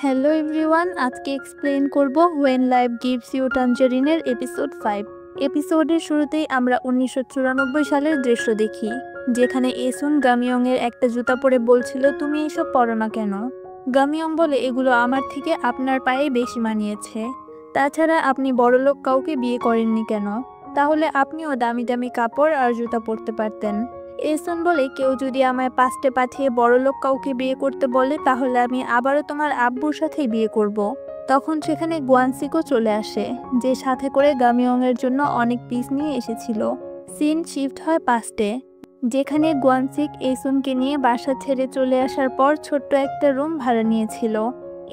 Hello everyone, আজকে explain করব when life gives you টাঞ্জারিনের এপিসোড 5। এপিসোডের শুরুতেই আমরা 1994 সালের দৃশ্য দেখি, যেখানে এসুন গামিয়ংয়ের একটা জুতা পরে বলছিল, তুমি এসব পরো না কেন? গামিয়ং বলে, এগুলো আমার থেকে আপনার পায়ে বেশি মানিয়েছে। তাছাড়া আপনি বড়লোক কাউকে বিয়ে করেননি কেন? তাহলে আপনিও দামি দামি কাপড় আর জুতা পরতে পারতেন। এসন বলে, কেউ যদি আমায় পাস্টে পাঠিয়ে বড়লোক কাউকে বিয়ে করতে বলে, তাহলে আমি আবারও তোমার আব্বুর সাথেই বিয়ে করব। তখন সেখানে গুয়ানসিকও চলে আসে, যে সাথে করে গামিয়ংয়ের জন্য অনেক পিস নিয়ে এসেছিল। সিন শিফট হয় পাস্টে, যেখানে গুয়ানসিক এসুনকে নিয়ে বাসা ছেড়ে চলে আসার পর ছোট্ট একটা রুম ভাড়া নিয়েছিল।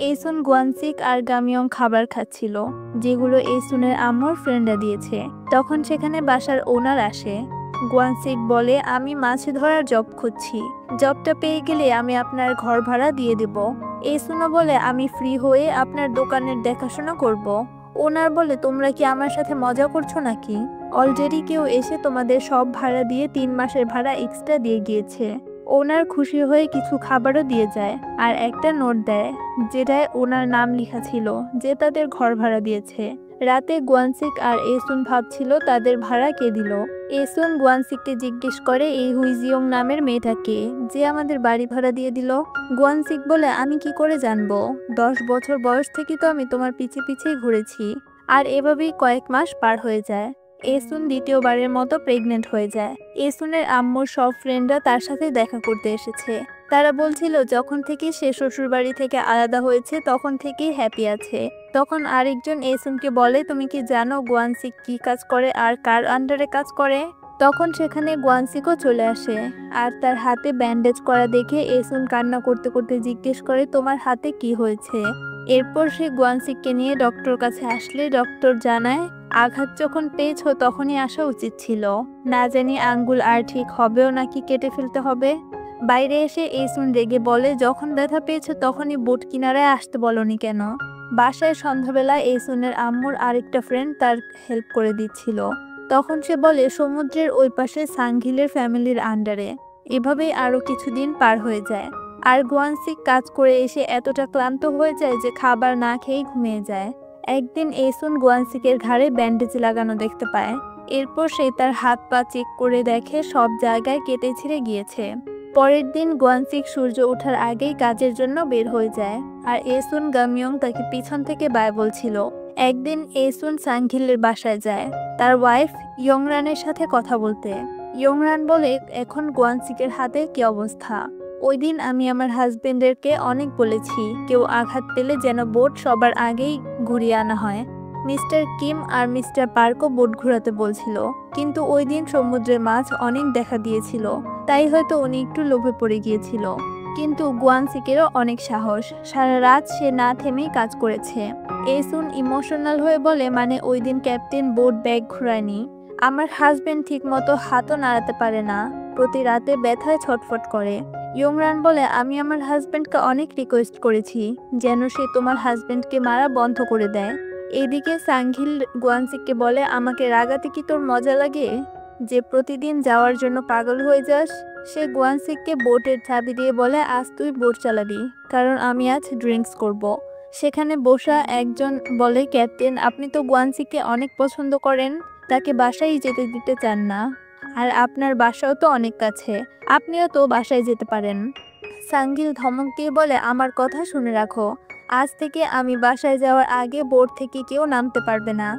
এসুন, গুয়ানসিক আর গামিয়ং খাবার খাচ্ছিল, যেগুলো এসুনের আম্মুর ফ্রেন্ডরা দিয়েছে। তখন সেখানে বাসার ওনার আসে। গুয়ানসিক বলে, আমি মাছ ধরার জব খুঁজছি, জবটা পেয়ে গেলে আমি আপনার ঘর ভাড়া দিয়ে দেব। এসুনও বলে, আমি ফ্রি হয়ে আপনার দোকানের দেখাশোনা করব। ওনার বলে, তোমরা কি আমার সাথে মজা করছো নাকি? অলরেডি কেউ এসে তোমাদের সব ভাড়া দিয়ে 3 মাসের ভাড়া এক্সট্রা দিয়ে গিয়েছে। ওনার খুশি হয়ে কিছু খাবারও দিয়ে যায় আর একটা নোট দেয়, যেটায় ওনার নাম লেখা ছিল, যে তাদের ঘর ভাড়া দিয়েছে। রাতে গুয়ানসিক আর এসুন ভাবছিল তাদের ভাড়া কে দিল। এসুন গুয়ানসিককে জিজ্ঞেস করে, এই হুইজিয়ং নামের মেয়েটাকে, যে আমাদের বাড়ি ভাড়া দিয়ে দিল? গুয়ানসিক বলে, আমি কি করে জানবো? 10 বছর বয়স থেকে তো আমি তোমার পিছে পিছেই ঘুরেছি। আর এভাবেই কয়েক মাস পার হয়ে যায়। এসুন দ্বিতীয়বারের মতো প্রেগনেন্ট হয়ে যায়। এসুনের আম্মুর সব ফ্রেন্ডরা তার সাথে দেখা করতে এসেছে। তারা বলছিল যখন থেকে সে শ্বশুরবাড়ি থেকে আলাদা হয়েছে তখন থেকেই হ্যাপি আছে। তখন আরেকজন এসুনকে বলে, তুমি কি জানো গুয়ানসিক কি কাজ করে আর কার আন্ডারে কাজ করে? তখন সেখানে গুয়ানসিকও চলে আসে, আর তার হাতে ব্যান্ডেজ করা দেখে এসুন কান্না করতে করতে জিজ্ঞেস করে, তোমার হাতে কি হয়েছে? এরপর সে গুয়ানসিককে নিয়ে ডক্টর কাছে আসলে ডক্টর জানায়, আঘাত যখন পেয়েছো তখনই আসা উচিত ছিল, না জানি আঙ্গুল আর ঠিক হবেও নাকি কেটে ফেলতে হবে। বাইরে এসে এসুন রেগে বলে, যখন ব্যথা পেয়েছো তখনই বোট কিনারায় আসতে বলনি কেন? বাসায় সন্ধ্যাবেলা এসুনের আম্মুর আরেকটা ফ্রেন্ড তার হেল্প করে দিচ্ছিল। তখন সে বলে, সমুদ্রের ওই পাশে সাংঘিলের ফ্যামিলির আন্ডারে। এভাবেই আরো কিছুদিন পার হয়ে যায়। আর গুয়ানসিক কাজ করে এসে এতটা ক্লান্ত হয়ে যায় যে খাবার না খেয়েই ঘুমিয়ে যায়। একদিন এসুন গুয়ানসিকের ঘাড়ে ব্যান্ডেজ লাগানো দেখতে পায়। এরপর সে তার হাত পা চেক করে দেখে সব জায়গায় কেটে ছিঁড়ে গিয়েছে। পরের দিন গুয়ানসিক সূর্য ওঠার আগেই কাজের জন্য বের হয়ে যায়, আর এসুন গামিয়ং তাকে পিছন থেকে বাই বলছিল। একদিন এসুন সাংঘিলের বাসায় যায় তার ওয়াইফ ইয়ংরানের সাথে কথা বলতে। ইয়ংরান বলে, এখন গুয়ানসিকের হাতে কি অবস্থা? ওই দিন আমি আমার হাজবেন্ডেরকে অনেক বলেছি, কেউ আঘাত পেলে যেন বোট সবার আগেই ঘুরিয়ে আনা হয়। মিস্টার কিম আর মিস্টার পার্কও বোট ঘোরাতে বলছিল, কিন্তু ওই দিন সমুদ্রের মাছ অনেক দেখা দিয়েছিল, তাই হয়তো উনি একটু লোভে পড়ে গিয়েছিল। কিন্তু গুয়ানসিকেরও অনেক সাহস, সারা রাত সে না থেমেই কাজ করেছে। এসুন ইমোশনাল হয়ে বলে, মানে ওই দিন ক্যাপ্টেন বোট ব্যাগ ঘোরায়নি। আমার হাজবেন্ড ঠিক মতো হাতও নাড়াতে পারে না, প্রতি রাতে ব্যথায় ছটফট করে। ইয়ংরান বলে, আমি আমার হাজবেন্ডকে অনেক রিকোয়েস্ট করেছি যেন সে তোমার হাজবেন্ডকে মারা বন্ধ করে দেয়। এইদিকে সাংঘিল গুয়ানসিককে বলে, আমাকে রাগাতে কি তোর মজা লাগে, যে প্রতিদিন যাওয়ার জন্য পাগল হয়ে যাস? সে গুয়ানসিককে বোটের চাবি দিয়ে বলে, আজ তুই বোট চালাবি, কারণ আমি আজ ড্রিঙ্কস করব। সেখানে বসা একজন বলে, ক্যাপ্টেন, আপনি তো গুয়ানসিককে অনেক পছন্দ করেন, তাকে বাসায় যেতে দিতে চান না, আর আপনার বাসাও তো অনেক কাছে, আপনিও তো বাসায় যেতে পারেন। সাংঘিল ধমক দিয়ে বলে, আমার কথা শুনে রাখো, আজ থেকে আমি বাসায় যাওয়ার আগে বোট থেকে কেউ নামতে পারবে না।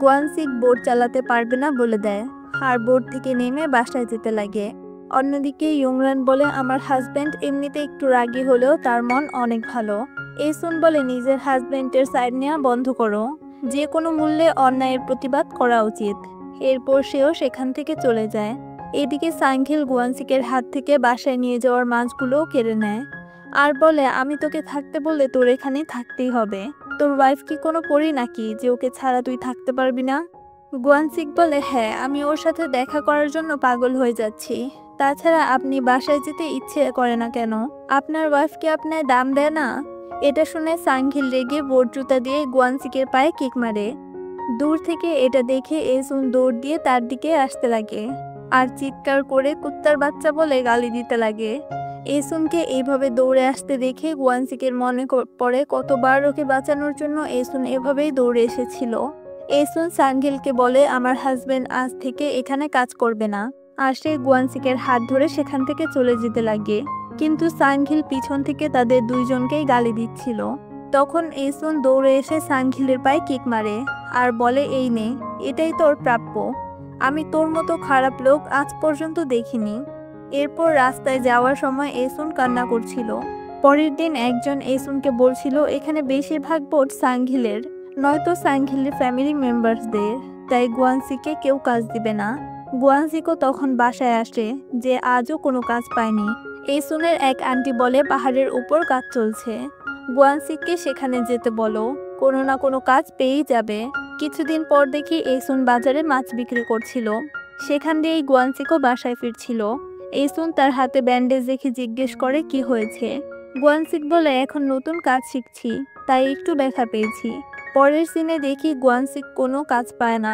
গুয়ানসিক বোট চালাতে পারবে না বলে দেয়, আর বোট থেকে নেমে বাসায় যেতে লাগে। অন্যদিকে ইয়ংরান বলে, আমার হাজবেন্ড এমনিতে একটু রাগী হলেও তার মন অনেক ভালো। এসুন বলে, নিজের হাজবেন্ডের সাইড নেওয়া বন্ধ করো, যে কোনো মূল্যে অন্যায়ের প্রতিবাদ করা উচিত। এরপর সেও সেখান থেকে চলে যায়। এদিকে সাংঘিল গুয়ানসিকের হাত থেকে বাসায় নিয়ে যাওয়ার মাছগুলোও কেড়ে নেয়, আর বলে, আমি তোকে থাকতে বললে তোর এখানে থাকতেই হবে, তোর ওয়াইফ কি কোনো পরি নাকি যে ওকে ছাড়া তুই থাকতে পারবি না? গুয়ানসিক বলে, হ্যাঁ, আমি ওর সাথে দেখা করার জন্য পাগল হয়ে যাচ্ছি, তাছাড়া আপনি বাসায় যেতে ইচ্ছে করে না কেন? আপনার ওয়াইফ কি আপনার দাম দেয় না? এটা শুনে সাংঘিল রেগে বোট জুতা দিয়ে গুয়ানসিকের পায়ে কিক মারে। দূর থেকে এটা দেখে এসুন দৌড় দিয়ে তার দিকে আসতে লাগে, আর চিৎকার করে কুত্তার বাচ্চা বলে গালি দিতে লাগে। এসুনকে এইভাবে দৌড়ে আসতে দেখে গুয়ানসিকের মনে পড়ে কতবার ওকে বাঁচানোর জন্য এসুন এভাবেই দৌড়ে এসেছিল। এসুন সাংঘিলকে বলে আমার হাজবেন্ড আজ থেকে এখানে কাজ করবে না, আর সে গুয়ানসিকের হাত ধরে সেখান থেকে চলে যেতে লাগে। কিন্তু সাংঘিল পিছন থেকে তাদের দুইজনকেই গালি দিচ্ছিল। তখন এসুন দৌড়ে এসে সাংঘিলের পায়ে কিক মারে আর বলে এই নে, এটাই তোর প্রাপ্য, আমি তোর মতো খারাপ লোক আজ পর্যন্ত দেখিনি। এরপর রাস্তায় যাওয়ার সময় এসুন কান্না করছিল। পরের দিন একজন এসুনকে বলছিল এখানে বেশিরভাগ ভোট সাংঘিলের, নয়তো সাংঘিলের ফ্যামিলি মেম্বার্সদের, তাই গুয়ানসিকে কেউ কাজ দিবে না। গুয়ানসিকও তখন বাসায় আসে যে আজও কোনো কাজ পায়নি। এসুনের এক আন্টি বলে পাহাড়ের উপর কাজ চলছে, গুয়ানসিককে সেখানে যেতে বলো, কোনো না কোনো কাজ পেয়েই যাবে। কিছুদিন পর দেখি এসুন বাজারে মাছ বিক্রি করছিল, সেখান দিয়েই গুয়ানসিকও বাসায় ফিরছিল। এসুন তার হাতে ব্যান্ডেজ দেখে জিজ্ঞেস করে কি হয়েছে। গুয়ানসিক বলে এখন নতুন কাজ শিখছি, তাই একটু ব্যথা পেয়েছি। পরের সিনে দেখি গুয়ানসিক কোনো কাজ পায় না,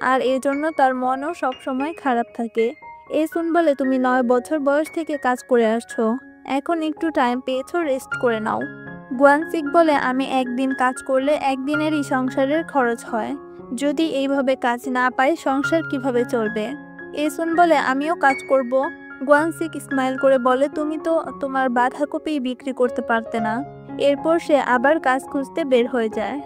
আর এজন্য তার মনও সবসময় খারাপ থাকে। এসুন বলে তুমি 9 বছর বয়স থেকে কাজ করে আসছো, এখন একটু টাইম পেয়েছো, রেস্ট করে নাও। গুয়ানসিক বলে আমি একদিন কাজ করলে একদিনেরই সংসারের খরচ হয়, যদি এইভাবে কাজ না পাই সংসার কিভাবে চলবে। এসুন বলে আমিও কাজ করব। গুয়ানসিক স্মাইল করে বলে তুমি তো তোমার বাঁধাকপি বিক্রি করতে পারতে না। এরপর সে আবার কাজ খুঁজতে বের হয়ে যায়।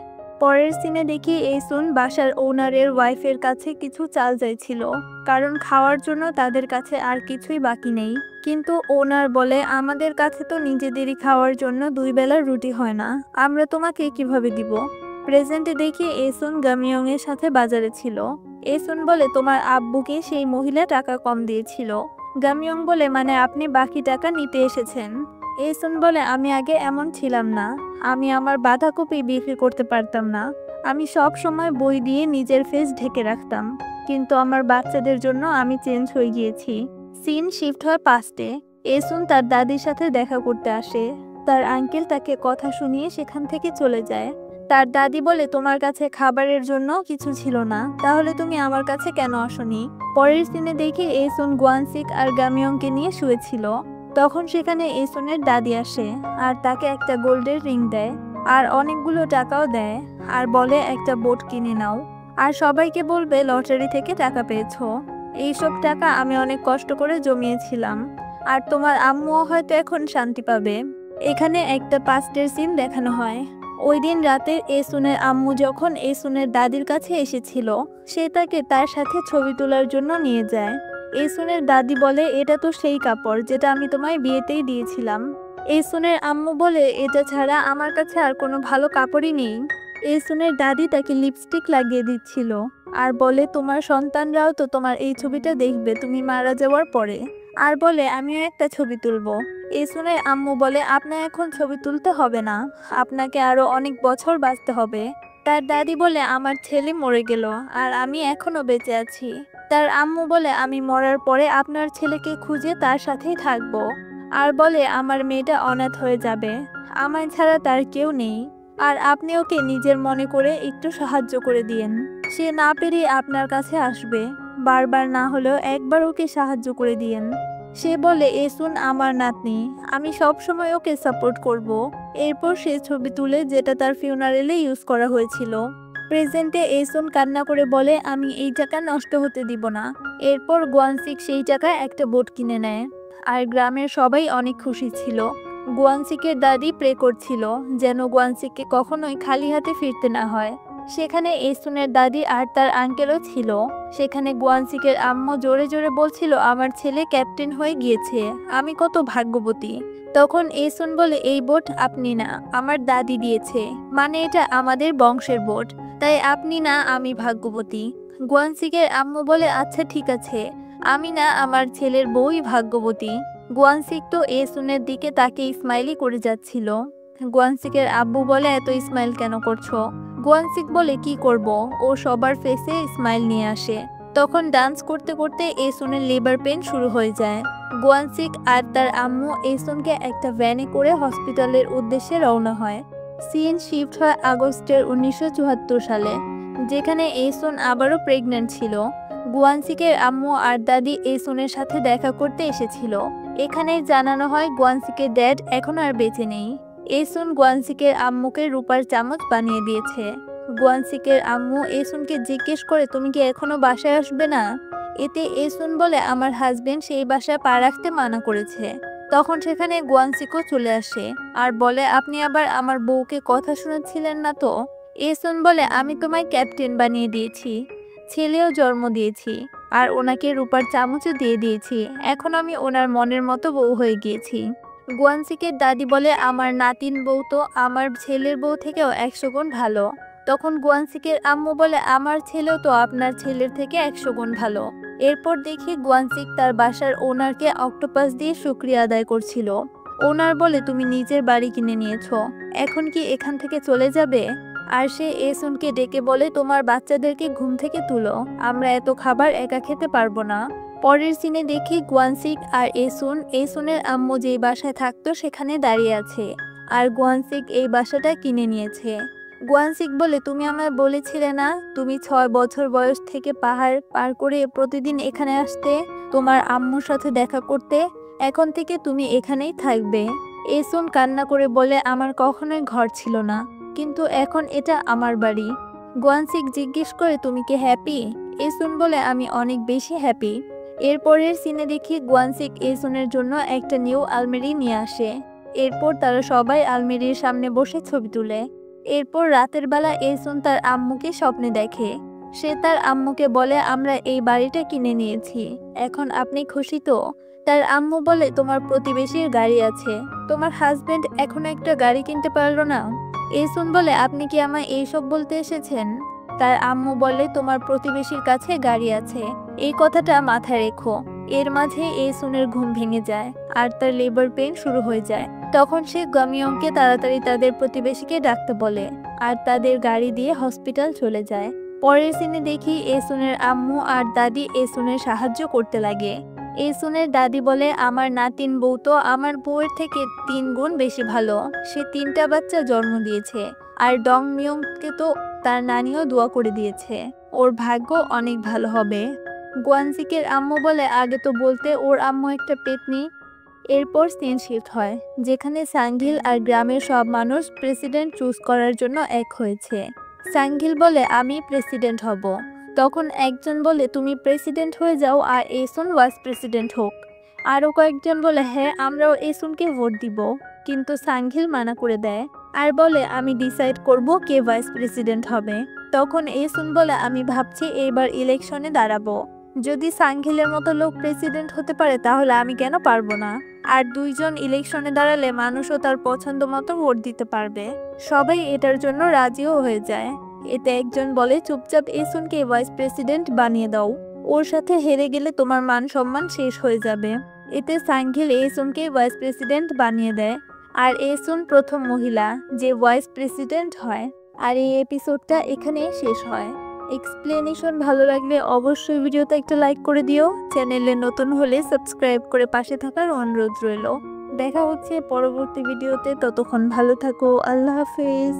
পরের সিনে দেখি এসুন বাসার ওনারের ওয়াইফের কাছে কিছু চাল চাইছিল, কারণ খাওয়ার জন্য তাদের কাছে আর কিছুই বাকি নেই। কিন্তু ওনার বলে আমাদের কাছে তো নিজেদেরই খাওয়ার জন্য 2 বেলার রুটি হয় না, আমরা তোমাকে কিভাবে দিব। প্রেজেন্টে দেখি এসুন গামিয়ং এর সাথে বাজারে ছিল। এসুন বলে তোমার আব্বুকে সেই মহিলা টাকা কম দিয়েছিল। গামিয়ং বলে মানে আপনি বাকি টাকা নিতে এসেছেন। এসুন বলে আমি আগে এমন ছিলাম না, আমি আমার বাঁধাকপি বিক্রি করতে পারতাম না, আমি সব সময় বই দিয়ে নিজের ফেস ঢেকে রাখতাম, কিন্তু আমার বাচ্চাদের জন্য আমি চেঞ্জ হয়ে গিয়েছি। সিন শিফট হয় পাস্টে। এসুন তার দাদির সাথে দেখা করতে আসে, তার আঙ্কেল তাকে কথা শুনিয়ে সেখান থেকে চলে যায়। তার দাদি বলে তোমার কাছে খাবারের জন্য কিছু ছিল না, তাহলে তুমি আমার কাছে কেন আসনি। পরের সিনে দেখি এসুন গুয়ানসিক আর গামিয়ংকে নিয়ে শুয়েছিল। তখন সেখানে এসুনের দাদি আসে আর তাকে একটা গোল্ডের রিং দেয় আর অনেকগুলো টাকাও দেয়, আর বলে একটা বোট কিনে নাও, আর সবাইকে বলবে লটারি থেকে টাকা পেয়েছো, এইসব টাকা আমি অনেক কষ্ট করে জমিয়েছিলাম, আর তোমার আম্মুও হয়তো এখন শান্তি পাবে। এখানে একটা পাস্টের সিন দেখানো হয়। ওই দিন রাতে এসুনের আম্মু যখন এসুনের দাদির কাছে এসেছিল, সে তাকে তার সাথে ছবি তোলার জন্য নিয়ে যায়। এসুনের দাদি বলে এটা তো সেই কাপড় যেটা আমি তোমায় বিয়েতেই দিয়েছিলাম। এসুনের আম্মু বলে এটা ছাড়া আমার কাছে আর কোনো ভালো কাপড়ই নেই। এসুনের দাদি তাকে লিপস্টিক লাগিয়ে দিচ্ছিল আর বলে তোমার সন্তানরাও তো তোমার এই ছবিটা দেখবে তুমি মারা যাওয়ার পরে, আর বলে আমিও একটা ছবি তুলবো। এসুনের আম্মু বলে আপনার এখন ছবি তুলতে হবে না, আপনাকে আরো অনেক বছর বাঁচতে হবে। তার দাদি বলে আমার ছেলে মরে গেল আর আমি এখনো বেঁচে আছি। তার আম্মু বলে আমি মরার পরে আপনার ছেলেকে খুঁজে তার সাথেই থাকবো, আর বলে আমার মেয়েটা অনাথ হয়ে যাবে, আমায় ছাড়া তার কেউ নেই, আর আপনি ওকে নিজের মনে করে একটু সাহায্য করে দিয়েন, সে না পেরিয়ে আপনার কাছে আসবে, বারবার না হলেও একবার ওকে সাহায্য করে দিয়েন। সে বলে এসুন আমার নাতনি, আমি সব সময় ওকে সাপোর্ট করব। এরপর সে ছবি তুলে যেটা তার ফিউনারেলে ইউজ করা হয়েছিল। প্রেজেন্টে এসুন কান্না করে বলে আমি এই টাকা নষ্ট হতে দিব না। এরপর গুয়ানসিক সেই টাকায় একটা বোট কিনে নেয়, আর গ্রামের সবাই অনেক খুশি ছিল। গুয়ানসিকের দাদি প্রে করছিল যেন গুয়ানসিককে কখনোই খালি হাতে ফিরতে না হয়। সেখানে এসুনের দাদি আর তার আঙ্কেলও ছিল। সেখানে গুয়ানসিকের আম্মু জোরে জোরে বলছিল আমার ছেলে ক্যাপ্টেন হয়ে গিয়েছে, আমি কত ভাগ্যবতী। তখন এসুন বলে এই বোট আপনি না, আমার দাদি দিয়েছে, মানে এটা আমাদের বংশের বোট, তাই আপনি না আমি ভাগ্যবতী। গুয়ানসিকের আম্মু বলে আচ্ছা ঠিক আছে, আমি না আমার ছেলের বউই ভাগ্যবতী। গুয়ানসিক তো এসুনের দিকে তাকে স্মাইলি করে যাচ্ছিল। গুয়ানসিকের আব্বু বলে এত স্মাইল কেন করছো। গুয়ানসিক বলে কি করব, ও সবার ফেসে স্মাইল নিয়ে আসে। তখন ডান্স করতে করতে এসুনের লেবার পেন শুরু হয়ে যায়। গুয়ানসিক আর তার আম্মু এসুনকে একটা ভ্যানে করে হসপিটালের উদ্দেশ্যে রওনা হয়। সিন শিফট হয় আগস্টের 1974 সালে, যেখানে এসুন আবারও প্রেগন্যান্ট ছিল। গুয়ানসিকের আম্মু আর দাদি এসুনের সাথে দেখা করতে এসেছিল। এখানেই জানানো হয় গোয়ানসিকের ড্যাড এখন আর বেঁচে নেই। এসুন গোয়ানসিকের আম্মুকে রূপার চামচ বানিয়ে দিয়েছে। গোয়ানসিকের আম্মু এসুনকে জিজ্ঞেস করে তুমি কি এখনো বাসায় আসবে না? এতে এসুন বলে আমার হাজবেন্ড সেই বাসায় পা রাখতে মানা করেছে। তখন সেখানে গোয়ানসিকও চলে আসে আর বলে আপনি আবার আমার বউকে কথা শোনাচ্ছিলেন না তো? এসুন বলে আমি তোমায় ক্যাপ্টেন বানিয়ে দিয়েছি, ছেলেও জন্ম দিয়েছি আর ওনাকে রূপার চামচও দিয়ে দিয়েছি। এখন আমি ওনার মনের মতো বউ হয়ে গিয়েছি। গোয়ানসিকের দাদি বলে আমার নাতিন বউ তো আমার ছেলের বউ থেকেও 100 গুণ ভালো। তখন গোয়ানসিকের আম্মু বলে আমার ছেলেও তো আপনার ছেলের থেকে 100 গুণ ভালো। এরপর দেখি গোয়ানসিক তার বাসার ওনারকে অক্টোপাস দিয়ে শুকরিয়া আদায় করছিল। ওনার বলে তুমি নিজের বাড়ি কিনে নিয়েছো, এখন কি এখান থেকে চলে যাবে? আর সে এসুনকে ডেকে বলে তোমার বাচ্চাদেরকে ঘুম থেকে তুলো, আমরা এত খাবার একা খেতে পারবো না। পরের সিনে দেখি গোয়ানসিক আর এসুনের আম্মু যেই বাসায় থাকতো সেখানে দাঁড়িয়ে আছে আর গোয়ানসিক এই বাসাটা কিনে নিয়েছে। গোয়ানসিক বলে তুমি আমায় বলেছিলে না তুমি 6 বছর বয়স থেকে পাহাড় পার করে প্রতিদিন এখানে আসতে তোমার আম্মুর সাথে দেখা করতে, এখন থেকে তুমি এখানেই থাকবে। এসুন কান্না করে বলে আমার কখনোই ঘর ছিল না, কিন্তু এখন এটা আমার বাড়ি। গোয়ানসিক জিজ্ঞেস করে তুমি কি হ্যাপি? এসুন বলে আমি অনেক বেশি হ্যাপি। এরপরের সিনে দেখি গোয়ানসিক এসুনের জন্য একটা নিউ আলমারি নিয়ে আসে। এরপর তারা সবাই আলমারির সামনে বসে ছবি তুলে। এরপর রাতের বেলা এসুন তার আম্মুকে স্বপ্নে দেখে। সে তার আম্মুকে বলে আমরা এই বাড়িটা কিনে নিয়েছি, এখন আপনি খুশি তো? তার আম্মু বলে তোমার প্রতিবেশীর গাড়ি আছে, তোমার হাজবেন্ড এখনো একটা গাড়ি কিনতে পারলো না। এসুন বলে আপনি কি আমায় এইসব বলতে এসেছেন? তার আম্মু বলে তোমার প্রতিবেশীর কাছে গাড়ি আছে, এই কথাটা মাথায় রেখো। এর মাঝে এসুনের ঘুম ভেঙে যায় আর তার লেবার পেইন শুরু হয়ে যায়। তখন সে গামিয়ংকে তাড়াতাড়ি তাদের প্রতিবেশীকে ডাকতে বলে আর তাদের গাড়ি দিয়ে হসপিটাল চলে যায়। পরের সিনে দেখি এসুনের আম্মু আর দাদি এসুনের সাহায্য করতে লাগে। এসুনের দাদি বলে আমার নাতিন বউ তো আমার বউয়ের থেকে 3 গুণ বেশি ভালো, সে 3টা বাচ্চা জন্ম দিয়েছে আর ডং মিয়ংকে তো তার নানিও দোয়া করে দিয়েছে, ওর ভাগ্য অনেক ভালো হবে। গোয়ানসিকের আম্মু বলে আগে তো বলতে, ওর আম্মু একটা পেতনি। এরপর সিন শিফট হয় যেখানে সাংঘিল আর গ্রামের সব মানুষ প্রেসিডেন্ট চুজ করার জন্য এক হয়েছে। সাংঘিল বলে আমি প্রেসিডেন্ট হব। তখন একজন বলে তুমি প্রেসিডেন্ট হয়ে যাও আর এসুন ভাইস প্রেসিডেন্ট হোক। আরও কয়েকজন বলে হ্যাঁ আমরাও এসুনকে ভোট দিব, কিন্তু সাংঘিল মানা করে দেয় আর বলে আমি ডিসাইড করব কে ভাইস প্রেসিডেন্ট হবে। তখন এসুন বলে আমি ভাবছি এইবার ইলেকশনে দাঁড়াবো, যদি সাংঘিলের মতো লোক প্রেসিডেন্ট হতে পারে তাহলে আমি কেন পারবো না? আর 2 জন ইলেকশনে দাঁড়ালে মানুষও তার পছন্দ মতো ভোট দিতে পারবে। সবাই এটার জন্য রাজিও হয়ে যায়। এতে একজন বলে চুপচাপ এসুনকে ভাইস প্রেসিডেন্ট বানিয়ে দাও, ওর সাথে হেরে গেলে তোমার মান সম্মান শেষ হয়ে যাবে। এতে সাংঘিল এসুনকে ভাইস প্রেসিডেন্ট বানিয়ে দেয় আর এসুন প্রথম মহিলা যে ভাইস প্রেসিডেন্ট হয়। আর এই এপিসোডটা এখানেই শেষ হয়। এক্সপ্লেনেশন ভালো লাগলে অবশ্যই ভিডিওতে একটা লাইক করে দিও। চ্যানেলে নতুন হলে সাবস্ক্রাইব করে পাশে থাকার অনুরোধ রইল। দেখা হচ্ছে পরবর্তী ভিডিওতে, ততক্ষণ ভালো থাকো, আল্লাহ হাফেজ।